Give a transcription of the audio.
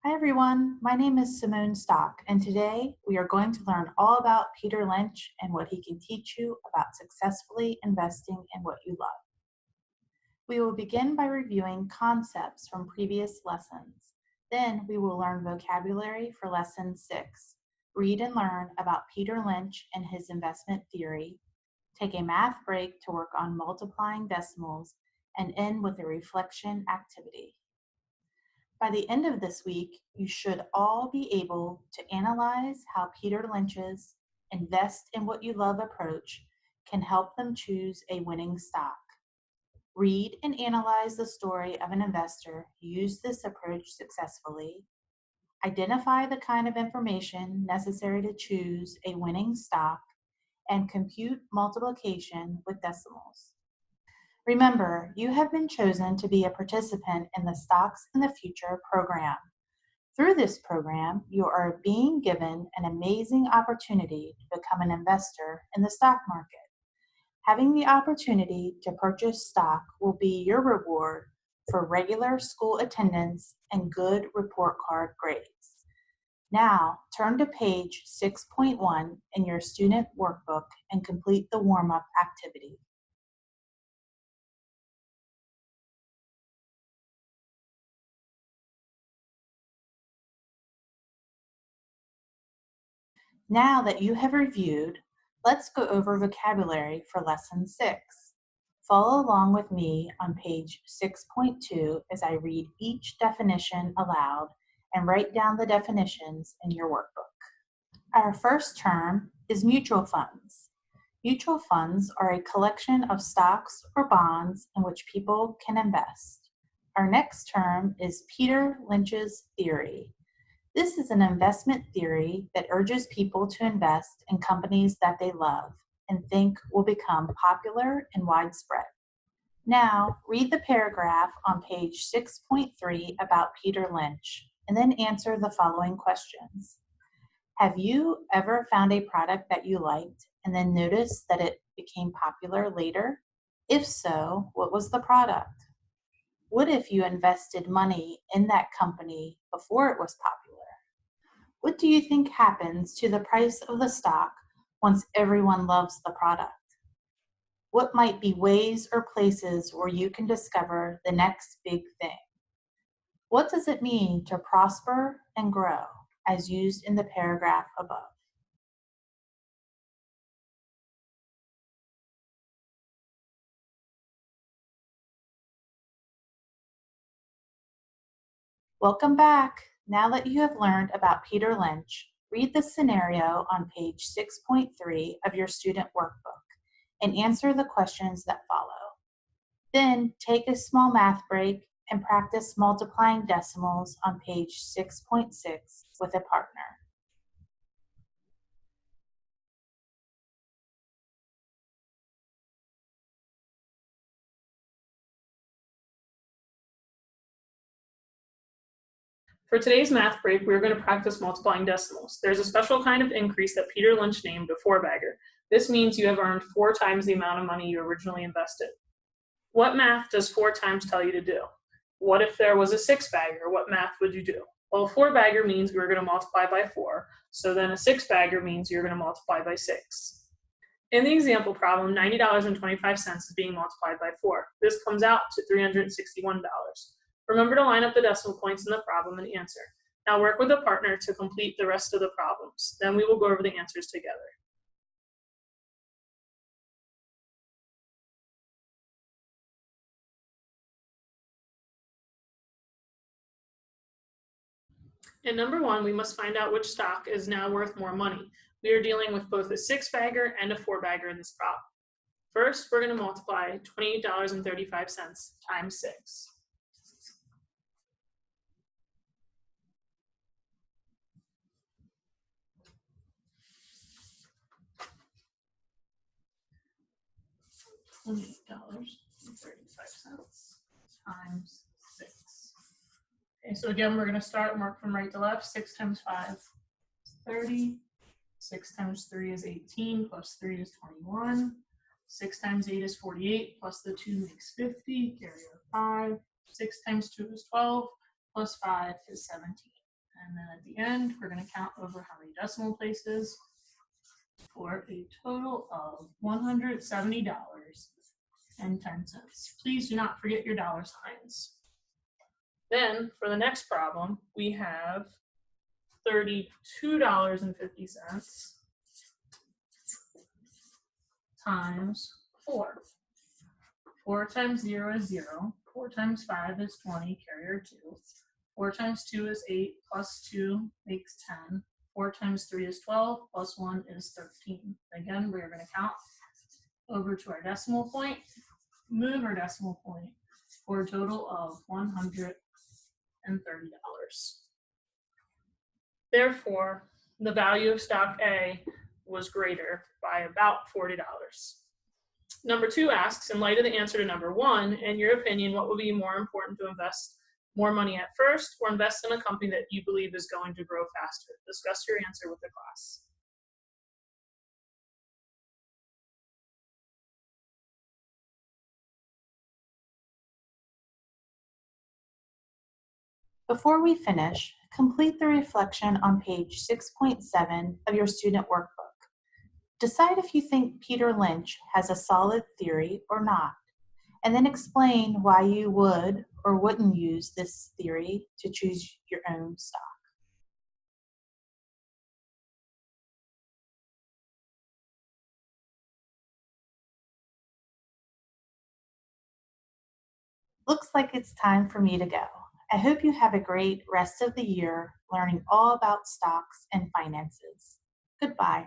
Hi everyone, my name is Simone Stock, and today we are going to learn all about Peter Lynch and what he can teach you about successfully investing in what you love. We will begin by reviewing concepts from previous lessons. Then we will learn vocabulary for Lesson 6, read and learn about Peter Lynch and his investment theory, take a math break to work on multiplying decimals, and end with a reflection activity. By the end of this week, you should all be able to analyze how Peter Lynch's invest in what you love approach can help them choose a winning stock. Read and analyze the story of an investor who used this approach successfully. Identify the kind of information necessary to choose a winning stock and compute multiplication with decimals. Remember, you have been chosen to be a participant in the Stocks in the Future program. Through this program, you are being given an amazing opportunity to become an investor in the stock market. Having the opportunity to purchase stock will be your reward for regular school attendance and good report card grades. Now, turn to page 6.1 in your student workbook and complete the warm-up activity. Now that you have reviewed, let's go over vocabulary for Lesson 6. Follow along with me on page 6.2 as I read each definition aloud and write down the definitions in your workbook. Our first term is mutual funds. Mutual funds are a collection of stocks or bonds in which people can invest. Our next term is Peter Lynch's theory. This is an investment theory that urges people to invest in companies that they love and think will become popular and widespread. Now, read the paragraph on page 6.3 about Peter Lynch, and then answer the following questions. Have you ever found a product that you liked and then noticed that it became popular later? If so, what was the product? What if you invested money in that company before it was popular? What do you think happens to the price of the stock once everyone loves the product? What might be ways or places where you can discover the next big thing? What does it mean to prosper and grow, as used in the paragraph above? Welcome back. Now that you have learned about Peter Lynch, read the scenario on page 6.3 of your student workbook and answer the questions that follow. Then take a small math break and practice multiplying decimals on page 6.6 with a partner. For today's math break, we're going to practice multiplying decimals. There's a special kind of increase that Peter Lynch named a four-bagger. This means you have earned 4 times the amount of money you originally invested. What math does 4 times tell you to do? What if there was a 6-bagger? What math would you do? Well, a 4-bagger means we're going to multiply by 4, so then a 6-bagger means you're going to multiply by 6. In the example problem, $90.25 is being multiplied by 4. This comes out to $361. Remember to line up the decimal points in the problem and answer. Now work with a partner to complete the rest of the problems. Then we will go over the answers together. In number 1, we must find out which stock is now worth more money. We are dealing with both a 6-bagger and a 4-bagger in this problem. First, we're going to multiply $28.35 times 6. $28.35 times 6. Okay, so again, we're going to start and work from right to left. 6 times 5 is 30. 6 times 3 is 18, plus 3 is 21. 6 times 8 is 48, plus the 2 makes 50, carry over 5. 6 times 2 is 12, plus 5 is 17. And then at the end, we're going to count over how many decimal places for a total of $170.10. Please do not forget your dollar signs. Then for the next problem, we have $32.50 times 4. 4 times 0 is 0. 4 times 5 is 20, carry our 2. 4 times 2 is 8, plus 2 makes 10. 4 times 3 is 12, plus 1 is 13. Again, we're going to count over to our decimal point, move our decimal point for a total of $130. Therefore, the value of stock A was greater by about $40. Number 2 asks, in light of the answer to number 1, in your opinion, what would be more important to invest more money at first or invest in a company that you believe is going to grow faster? Discuss your answer with the class. Before we finish, complete the reflection on page 6.7 of your student workbook. Decide if you think Peter Lynch has a solid theory or not, and then explain why you would or wouldn't use this theory to choose your own stock. Looks like it's time for me to go. I hope you have a great rest of the year learning all about stocks and finances. Goodbye.